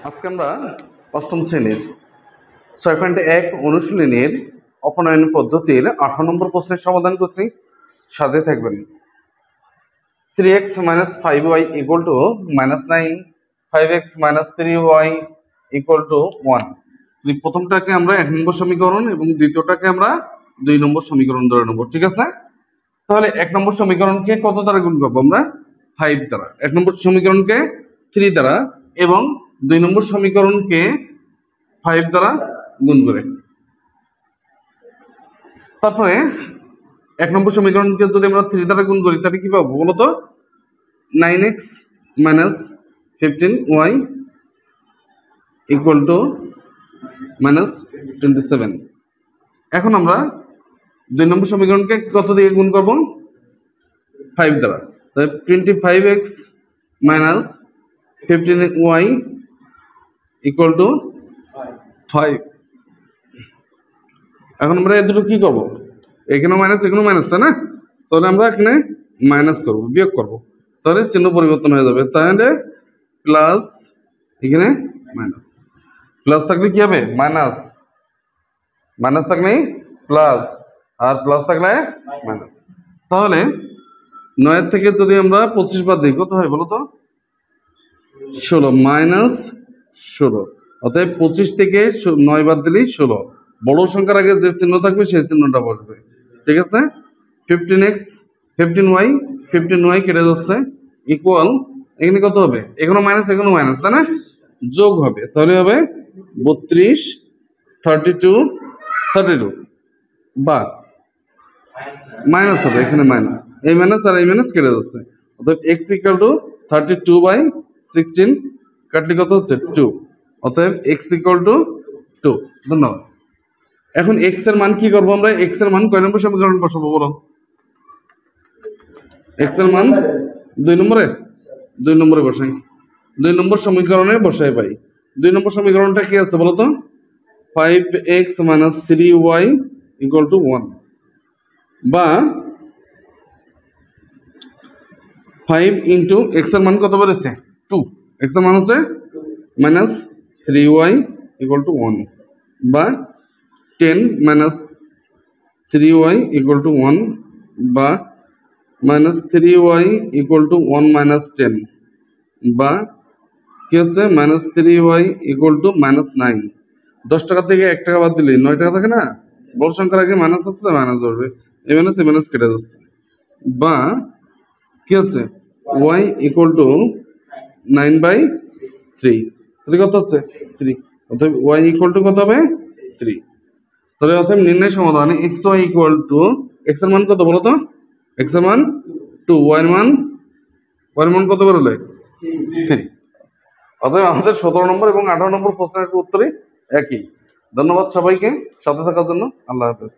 আজকে আমরা অষ্টম শ্রেণীর 6.1 অনুশীলনীর অপনয়ন পদ্ধতির 18 নম্বর প্রশ্নের সমাধান করছি। সাথে থাকবেন। 3x - 5y = -9, 5x - 3y = 1। প্রথমটাকে আমরা 1 নম্বর সমীকরণ এবং দ্বিতীয়টাকে আমরা 2 নম্বর সমীকরণ ধরে নেব। ঠিক আছে, তাহলে 1 নম্বর সমীকরণকে কত দ্বারা গুণ করবো আমরা? 5 দ্বারা। 1 নম্বর সমীকরণকে 3 দ্বারা এবং 2 নম্বর সমীকরণকে 5 দ্বারা গুণ করে। তারপরে 1 নম্বর সমীকরণকে যদি আমরা 3 দ্বারা গুণ করি তাহলে কি পাবো বলতো? 9x - 15y = -27। এখন আমরা 2 নম্বর সমীকরণকে কত দিয়ে গুণ করব? 5 দ্বারা। তাহলে 25x - 15y = 5। এখন আমরা এই দুটো কি করব? এখানে মাইনাস এখানে মাইনাস, তাই না? তাহলে আমরা এখানে মাইনাস করব, বিয়োগ করব, তাহলে চিহ্ন পরিবর্তন হয়ে যাবে। তাহলে প্লাস, এখানে মাইনাস। প্লাস থাকলে কি হবে? মাইনাস। মাইনাস থাকলে প্লাস, আর প্লাস থাকলে মাইনাস। তাহলে 9 থেকে যদি আমরা 25 বাদ দিই কত হয় বলো তো? 16 - 16। অতএব 25 থেকে 9 বাদ দিলেই 16। বড় সংখ্যার আগে যে চিহ্ন থাকবে সেই চিহ্নটা বসবে। ঠিক আছে, 15x 15y 15y কেটে যাচ্ছে ইকুয়াল, এখানে কত হবে? এখানে মাইনাস এখানে মাইনাস, তাই না? যোগ হবে, তাহলে হবে 32 32 32 বা মাইনাস হবে, এখানে মাইনাস, এই মাইনাস আর এই মাইনাস কেটে যাচ্ছে। অতএব x = 32/16 কাটলে কত হচ্ছে? 2। অতএব x = 2। ধন্যবাদ। এখন x এর মান কি করবো আমরা? x এর মান কয় নম্বর সমীকরণ বসাবো বলো? x এর মান 2 নম্বরে, 2 নম্বরে বসাই। 2 নম্বর সমীকরণে বসাই পাই। 2 নম্বর সমীকরণটা কি আছে বলো তো? 5x - 3y = 1 বা 5 ইন্টু x এর মান কত বেরোচ্ছে? 2। x এর মান হচ্ছে -3y = 1 বা 10 - 3y = 1 বা -3y = 1 - 10 বা কি হচ্ছে? -3y = -9। 10 টাকা থেকে 1 টাকা বাদ দিলে 9 টাকা থাকে না? বড় সংখ্যার আগে মাইনাস হচ্ছে, মাইনাস ধরবে, এই মাইনাস কেটে যাচ্ছে। বা কি হচ্ছে? y = 9/3। তাহলে কত হচ্ছে? 3। অতএব y = কত হবে? 3। তাহলে অতএব নির্ণয় সমাধান xy = x এর মান কত বলো তো? x এর মান 2, y এর মান কত বেরোলে? 3। অতএব আমাদের 17 নম্বর এবং 18 নম্বর প্রশ্নের উত্তরই একই। ধন্যবাদ সবাইকে সাথে থাকার জন্য। আল্লাহ হাফেজ।